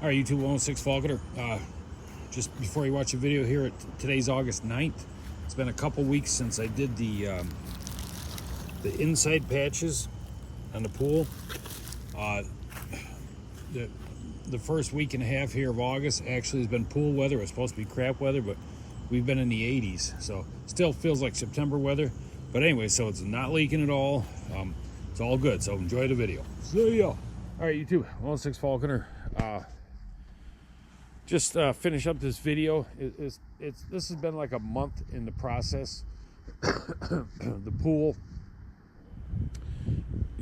All right, YouTube 106 Falconer. Just before you watch the video here, today's August 9th. It's been a couple weeks since I did the inside patches on the pool. The first week and a half here of August actually has been pool weather. It was supposed to be crap weather, but we've been in the 80s, so still feels like September weather. But anyway, so it's not leaking at all. It's all good, so enjoy the video. See ya. All right, YouTube 106 Falconer. Just finish up this video. This has been like a month in the process. The pool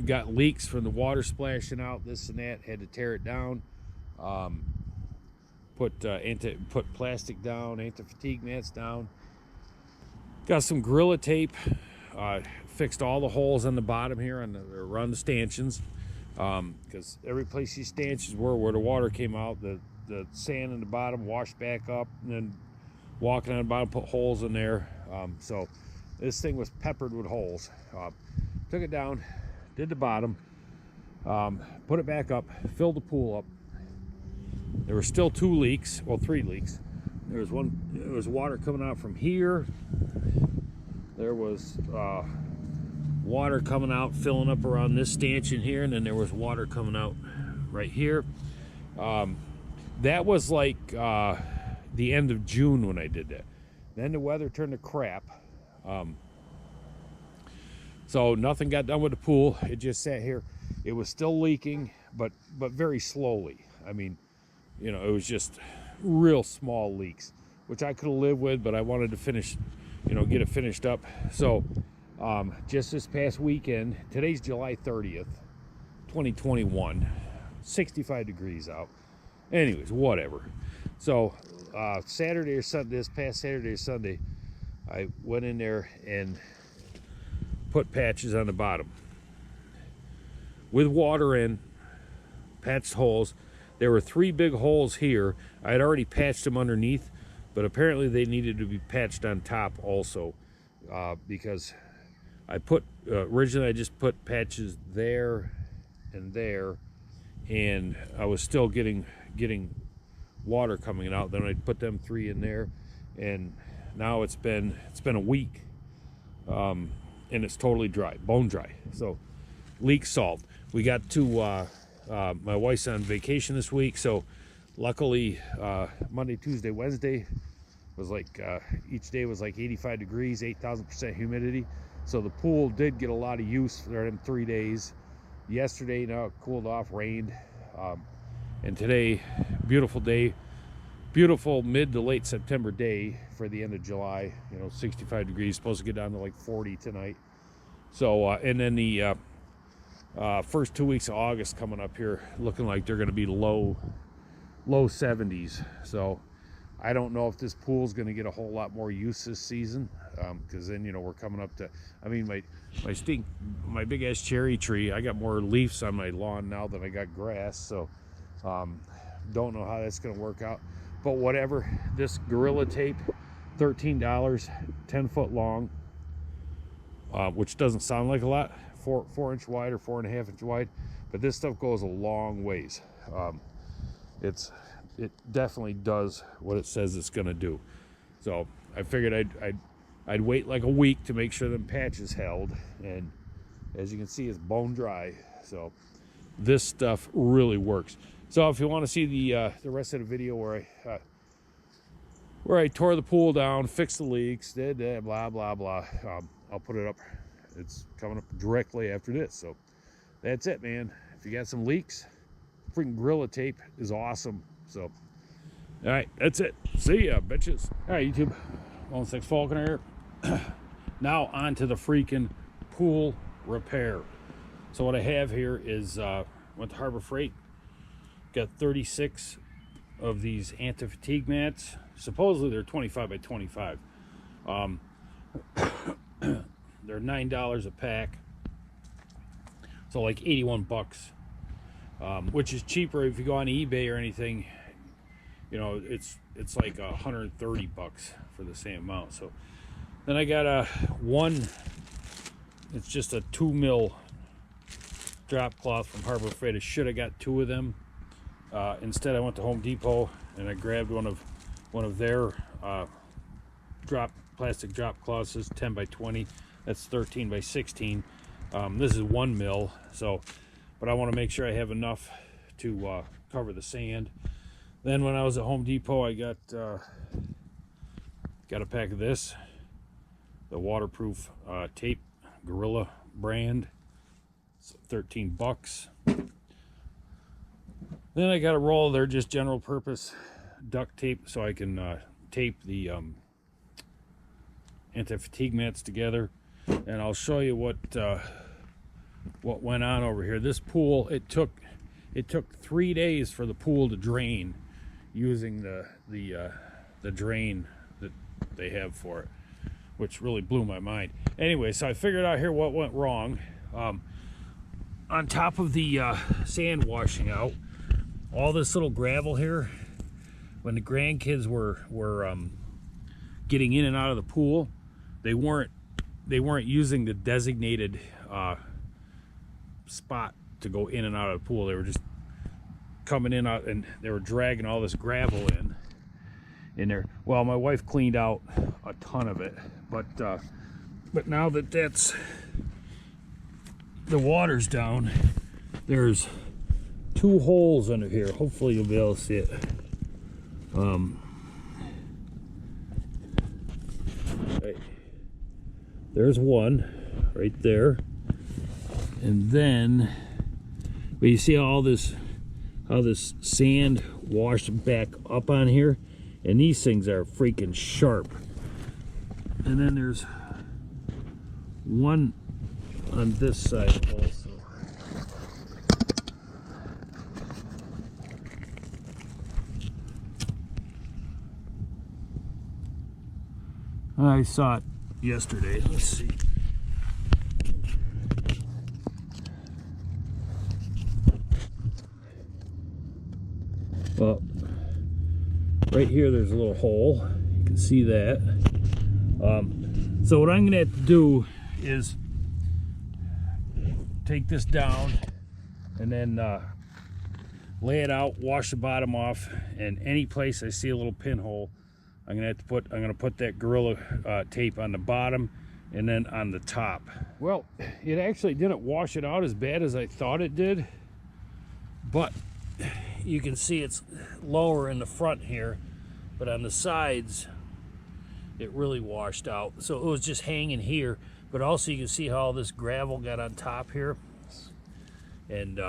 got leaks from the water splashing out, this and that. Had to tear it down. Put plastic down, anti-fatigue mats down. Got some Gorilla Tape. Fixed all the holes on the bottom here around the stanchions. Because every place these stanchions were where the water came out, the sand in the bottom washed back up, and then walking on the bottom put holes in there. So this thing was peppered with holes. Took it down, did the bottom, put it back up, filled the pool up. There were still three leaks. There was water coming out from here. There was water coming out, filling up around this stanchion here, and then there was water coming out right here. That was like the end of June when I did that. Then the weather turned to crap. So nothing got done with the pool. It just sat here. It was still leaking, but very slowly. I mean, you know, it was just real small leaks, which I could have lived with, but I wanted to finish, you know, get it finished up. So just this past weekend, today's July 30th, 2021, 65 degrees out. Anyways, whatever. So Saturday or Sunday, this past Saturday or Sunday, I went in there and put patches on the bottom with water in, patched holes. There were 3 big holes here. I had already patched them underneath, but apparently they needed to be patched on top also, because I put originally I just put patches there and there, and I was still getting water coming out. Then I put them 3 in there, and now it's been a week, and it's totally dry, bone dry. So leak solved. We got to my wife's on vacation this week, so luckily Monday, Tuesday, Wednesday was like each day was like 85 degrees, 8,000% humidity. So the pool did get a lot of use for them 3 days. Yesterday, now it cooled off, rained, and today, beautiful day, beautiful mid to late September day for the end of July. You know, 65 degrees, supposed to get down to like 40 tonight. So and then the first 2 weeks of August coming up here, looking like they're going to be low 70s. So I don't know if this pool's going to get a whole lot more use this season, because then, you know, we're coming up to, I mean, my big ass cherry tree, I got more leaves on my lawn now than I got grass. So don't know how that's going to work out, but whatever. This Gorilla Tape, $13, 10 foot long, which doesn't sound like a lot, 4 inch wide or 4.5 inch wide, but this stuff goes a long ways. It definitely does what it says it's gonna do. So I figured I'd wait like a week to make sure them patches held, and as you can see, it's bone dry. So this stuff really works. So if you want to see the rest of the video where I tore the pool down, fixed the leaks, did that, blah blah blah, I'll put it up. It's coming up directly after this. So that's it, man. If you got some leaks, freaking Gorilla Tape is awesome. So all right, that's it. See ya, bitches. All right, YouTube 106 Falconer here. Now on to the freaking pool repair. So what I have here is went to Harbor Freight, got 36 of these anti-fatigue mats. Supposedly they're 25 by 25. They're $9 a pack, so like 81 bucks, which is cheaper if you go on eBay or anything. You know, it's like 130 bucks for the same amount. So then I got it's just a 2 mil drop cloth from Harbor Freight. I should have got 2 of them. Instead, I went to Home Depot and I grabbed one of their plastic drop cloths, 10 by 20. That's 13 by 16. This is 1 mil, so, but I want to make sure I have enough to cover the sand. Then when I was at Home Depot, I got a pack of this, the waterproof tape, Gorilla brand. It's 13 bucks. Then I got a roll of their just general purpose duct tape so I can tape the anti-fatigue mats together. And I'll show you what went on over here. This pool, it took 3 days for the pool to drain using the drain that they have for it, which really blew my mind. Anyway, so I figured out here what went wrong. On top of the sand washing out, all this little gravel here, when the grandkids were getting in and out of the pool, they weren't using the designated spot to go in and out of the pool. They were just coming in out, and they were dragging all this gravel in there. Well, my wife cleaned out a ton of it, but now that the water's down, there's 2 holes under here. Hopefully you'll be able to see it. Right. There's one right there, and then, but you see how this sand washed back up on here, and these things are freaking sharp. And then there's one on this side also. I saw it yesterday. Let's see. Well, right here there's a little hole. You can see that. So what I'm going to have to do is take this down and then lay it out, wash the bottom off, and any place I see a little pinhole, I'm going to put that Gorilla tape on the bottom and then on the top. Well, it actually didn't wash it out as bad as I thought it did, but you can see it's lower in the front here, but on the sides it really washed out. So it was just hanging here, but also you can see how all this gravel got on top here, and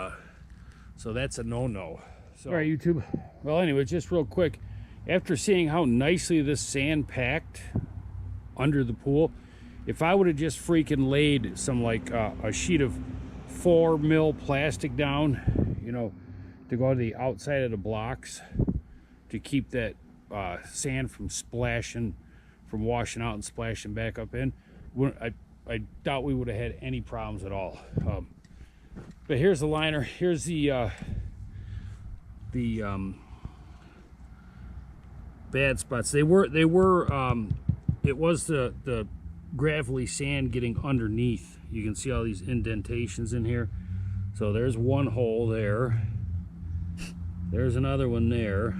so that's a no-no. So, all right, YouTube. Well, anyway, just real quick, after seeing how nicely this sand packed under the pool, if I would have just freaking laid some like a sheet of 4 mil plastic down, you know, to go to the outside of the blocks to keep that sand from washing out and splashing back up in, I doubt we would have had any problems at all. But here's the liner. Here's the bad spots. It was the gravelly sand getting underneath. You can see all these indentations in here. So there's one hole there. There's another one there.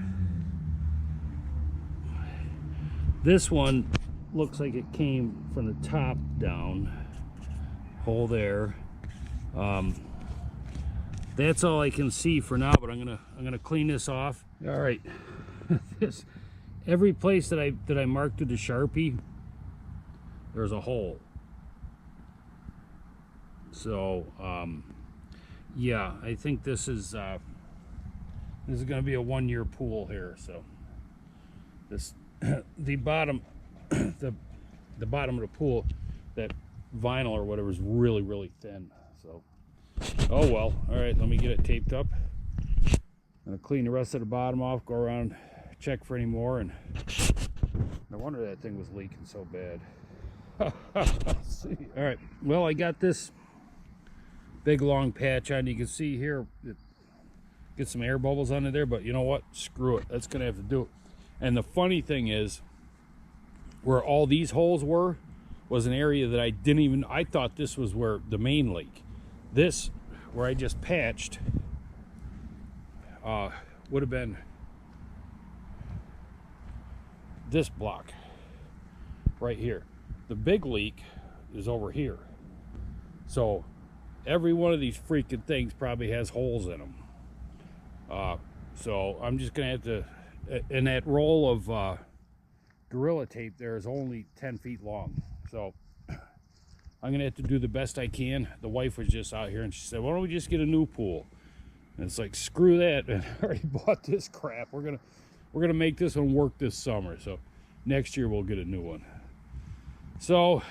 This one looks like it came from the top down. Hole there. That's all I can see for now, but I'm gonna clean this off. All right. Every place that I marked with the Sharpie, there's a hole. So yeah, I think this is going to be a 1-year pool here. So this the bottom the bottom of the pool, that vinyl or whatever is really thin. So oh well. All right, let me get it taped up. I'm gonna clean the rest of the bottom off, go around, check for any more, and no wonder that thing was leaking so bad. See. All right, well, I got this big long patch on. You can see here get some air bubbles under there, but you know what, screw it, that's gonna have to do it. And the funny thing is, where all these holes were was an area that I thought this was where the main leak. This, where I just patched, would have been this block right here. The big leak is over here. So every one of these freaking things probably has holes in them. So I'm just gonna have to, and that roll of Gorilla Tape there is only 10 feet long. So I'm gonna have to do the best I can. The wife was just out here and she said, why don't we just get a new pool? And it's like, screw that. And I already bought this crap. We're gonna make this one work this summer. So next year we'll get a new one. So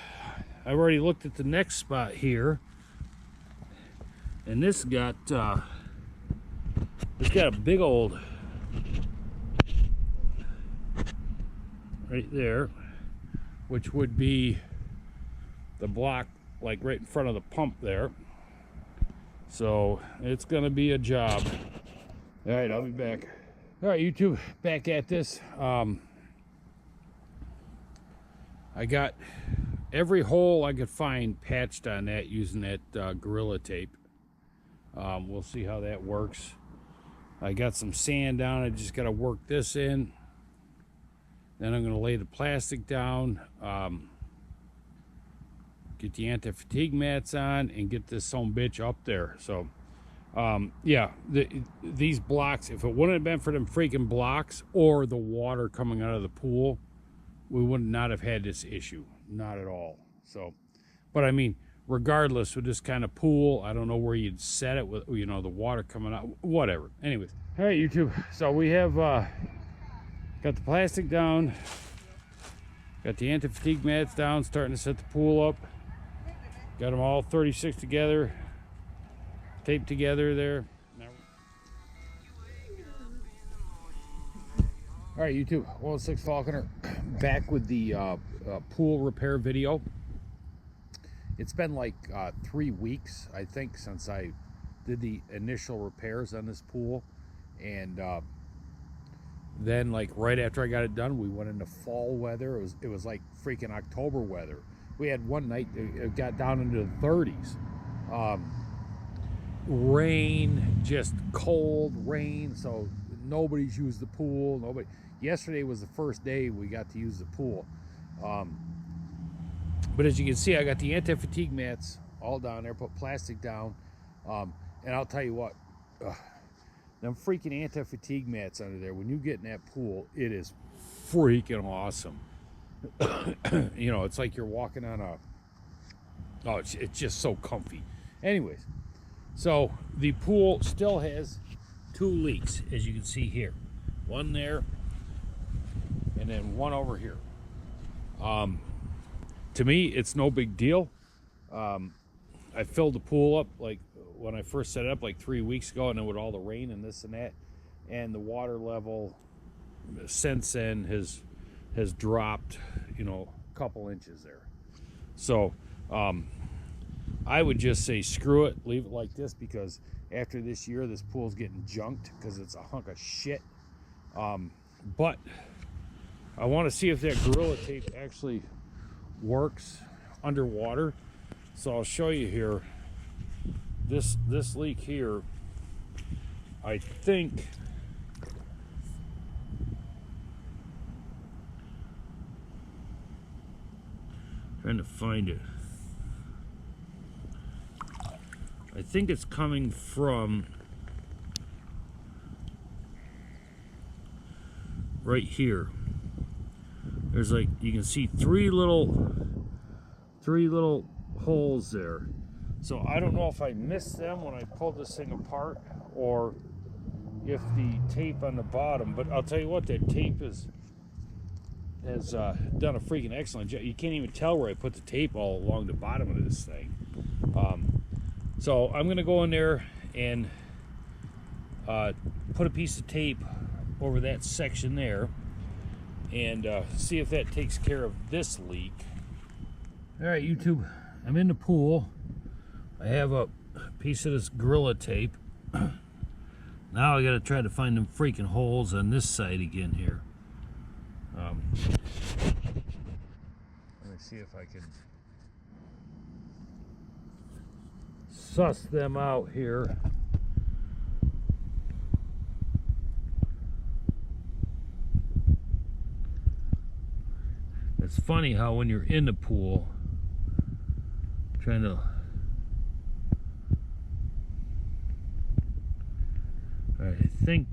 I've already looked at the next spot here. And this got it's got a big old right there, which would be the block like right in front of the pump there. So it's gonna be a job. All right, I'll be back. All right, YouTube, back at this. I got every hole I could find patched on that using that Gorilla Tape. We'll see how that works. I got some sand down. I just got to work this in. Then I'm going to lay the plastic down, get the anti-fatigue mats on, and get this some bitch up there. So, yeah, these blocks, if it wouldn't have been for them freaking blocks or the water coming out of the pool, we would not have had this issue. Not at all. So, but I mean, regardless, with this kind of pool, I don't know where you'd set it with, you know, the water coming out, whatever. Anyways, all right, YouTube. So we have got the plastic down, got the anti-fatigue mats down, starting to set the pool up. Got them all 36 together, taped together there. All right, YouTube, 106 Falconer, back with the pool repair video. It's been like 3 weeks, I think, since I did the initial repairs on this pool. And then, like, right after I got it done, we went into fall weather. It was like freaking October weather. We had one night, it got down into the 30s. Rain, just cold rain, so nobody's used the pool. Nobody. Yesterday was the first day we got to use the pool. But as you can see, I got the anti-fatigue mats all down there, put plastic down. And I'll tell you what, them freaking anti-fatigue mats under there, when you get in that pool, it is freaking awesome. You know, it's like you're walking on a, oh, it's just so comfy. Anyways, so the pool still has 2 leaks, as you can see here. One there, and then one over here. To me, it's no big deal. I filled the pool up like when I first set it up like 3 weeks ago, and then with all the rain and this and that, and the water level since then has dropped, you know, a couple inches there. So I would just say screw it, leave it like this, because after this year, this pool's getting junked because it's a hunk of shit. But I want to see if that Gorilla Tape actually works underwater. So I'll show you here. This leak here, I think, trying to find it. I think it's coming from right here. There's, like, you can see three little holes there. So I don't know if I missed them when I pulled this thing apart, or if the tape on the bottom, but I'll tell you what, that tape has done a freaking excellent job. You can't even tell where I put the tape all along the bottom of this thing. So I'm gonna go in there and put a piece of tape over that section there and see if that takes care of this leak. All right, YouTube, I'm in the pool. I have a piece of this Gorilla Tape. Now I gotta try to find them freaking holes on this side again here. Let me see if I can suss them out here. It's funny how when you're in the pool, trying to... Alright, I think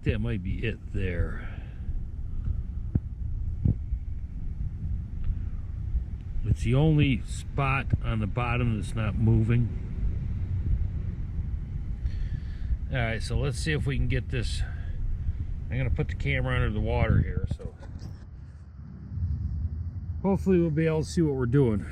that might be it there. It's the only spot on the bottom that's not moving. Alright, so let's see if we can get this. I'm going to put the camera under the water here, so hopefully we'll be able to see what we're doing.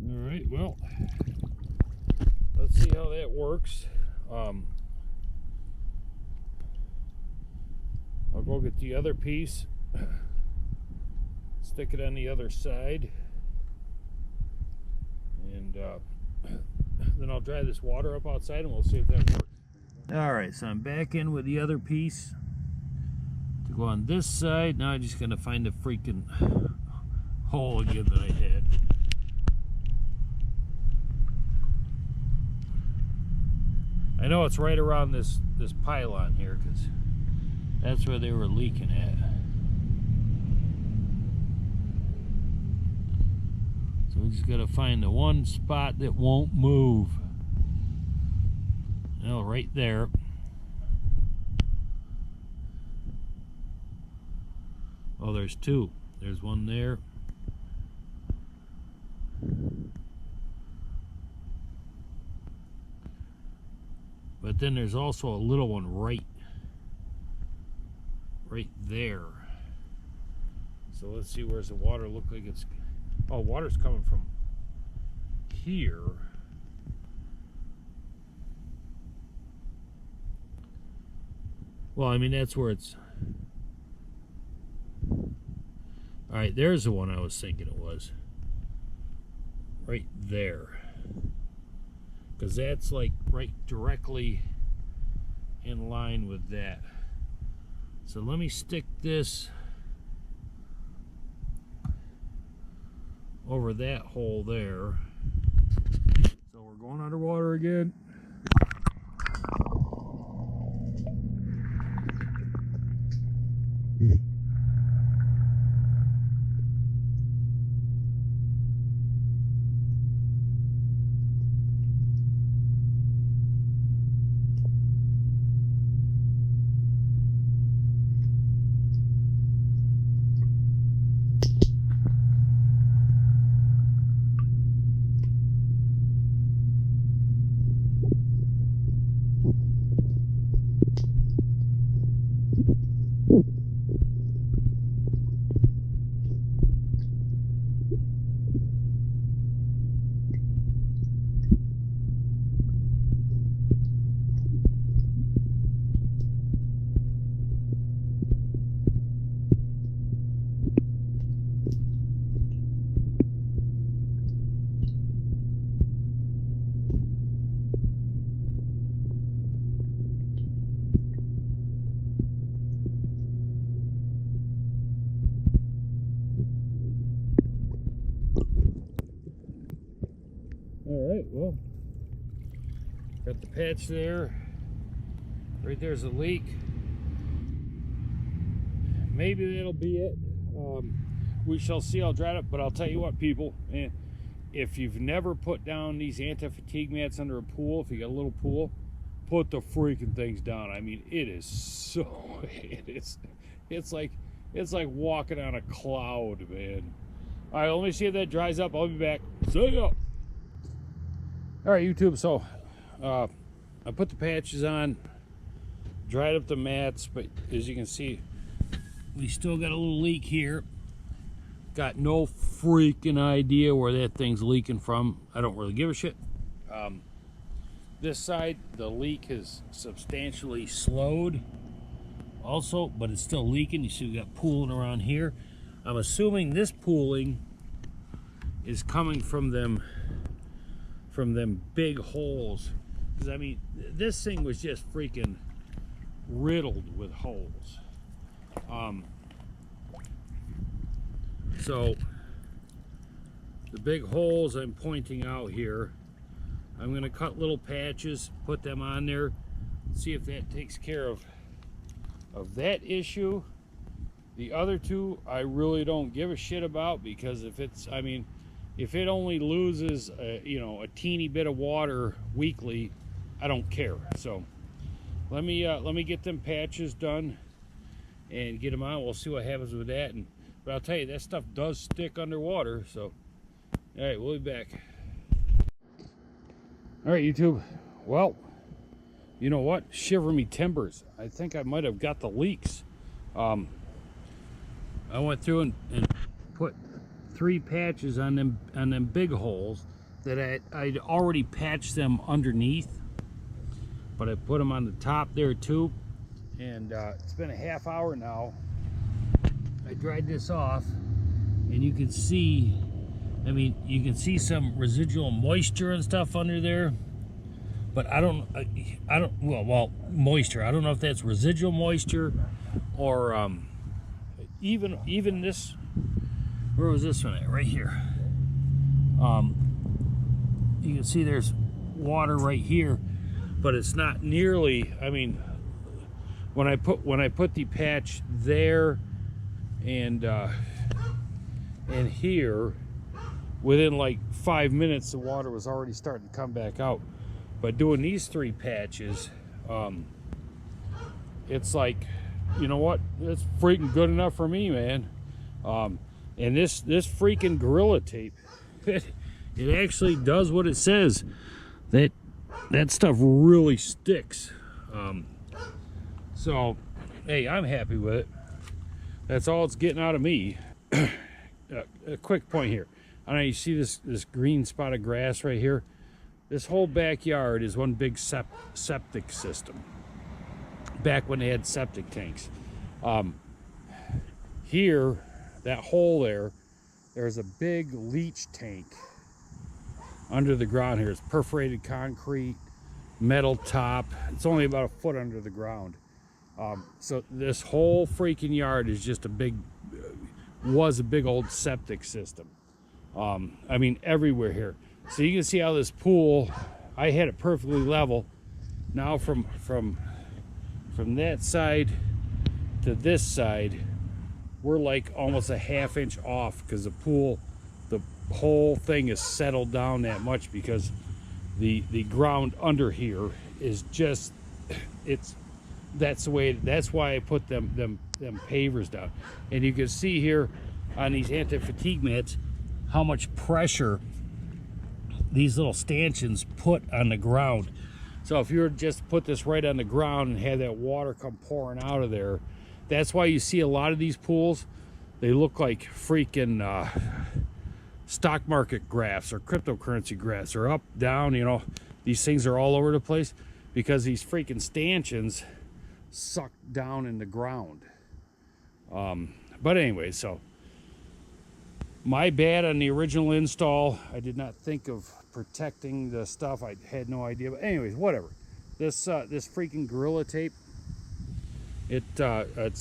Alright, well, let's see how that works. I'll go get the other piece, stick it on the other side, and then I'll dry this water up outside and we'll see if that works. Alright, so I'm back in with the other piece to go on this side. Now I'm just going to find the freaking hole again that I had. I know it's right around this pylon here because that's where they were leaking at. So we just got to find the one spot that won't move. Oh, right there. Oh, there's two. There's one there. But then there's also a little one right there. So let's see, where's the water look like it's... Oh, water's coming from here. Well, I mean, that's where it's... Alright, there's the one I was thinking it was. Right there. Because that's like right directly in line with that. So let me stick this over that hole there. So we're going underwater again. Alright, well, got the patch there. Right there's a leak. maybe that'll be it. We shall see. I'll dry it up, but I'll tell you what, people, if you've never put down these anti-fatigue mats under a pool, if you got a little pool, put the freaking things down. I mean, it is so, it's like walking on a cloud, man. All right, let me see if that dries up. I'll be back. See ya. All right, YouTube, so I put the patches on, dried up the mats, but as you can see, we still got a little leak here. Got no freaking idea where that thing's leaking from. I don't really give a shit. This side, the leak has substantially slowed also, but it's still leaking. You see we got pooling around here. I'm assuming this pooling is coming from them big holes. Because I mean, this thing was just freaking riddled with holes. So the big holes I'm pointing out here, I'm going to cut little patches, put them on there, see if that takes care of that issue. The other two I really don't give a shit about, because if it's, I mean, if it only loses you know, a teeny bit of water weekly, I don't care. So let me get them patches done and get them on. We'll see what happens with that. But I'll tell you, that stuff does stick underwater. So all right, we'll be back. All right, YouTube. Well, you know what? Shiver me timbers. I think I might have got the leaks. I went through and put 3 patches on them big holes that I'd already patched them underneath, but I put them on the top there too. And it's been a half hour now. I dried this off, and you can see, I mean, you can see some residual moisture and stuff under there, but I don't, well, moisture. I don't know if that's residual moisture or even this. Where was this one at? Right here. You can see there's water right here, but it's not nearly. I mean, when I put the patch there and here, within like 5 minutes, the water was already starting to come back out. But doing these 3 patches, it's like, you know what? It's freaking good enough for me, man. And this freaking Gorilla Tape, it actually does what it says. That stuff really sticks. So, hey, I'm happy with it. That's all it's getting out of me. A quick point here. I know you see this green spot of grass right here. This whole backyard is one big septic system. Back when they had septic tanks. Here, that hole there's a big leach tank under the ground here. It's perforated concrete, metal top. It's only about a foot under the ground. So this whole freaking yard is just was a big old septic system. I mean, everywhere here. So you can see how this pool, I had it perfectly level. Now from that side to this side, we're like almost a ½ inch off, because the whole thing is settled down that much, because the ground under here is just, that's why I put them pavers down. And you can see here on these anti-fatigue mats how much pressure these little stanchions put on the ground. So if you were to just put this right on the ground and have that water come pouring out of there, that's why you see a lot of these pools, they look like freaking stock market graphs or cryptocurrency graphs, or up, down, you know, these things are all over the place, because these freaking stanchions suck down in the ground. But anyway, so my bad on the original install. I did not think of protecting the stuff. I had no idea. But anyways, whatever. This freaking Gorilla Tape, it's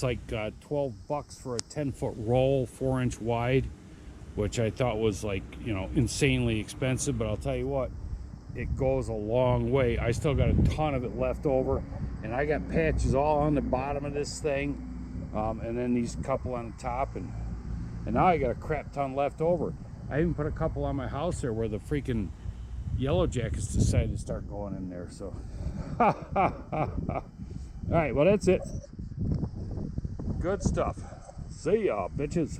like $12 for a 10-foot roll, 4-inch wide, which I thought was, like, you know, insanely expensive. But I'll tell you what, it goes a long way. I still got a ton of it left over, and I got patches all on the bottom of this thing. And then these couple on the top, and now I got a crap ton left over. I even put a couple on my house there where the freaking yellow jackets decided to start going in there. So, all right, well, that's it. Good stuff. See y'all, bitches.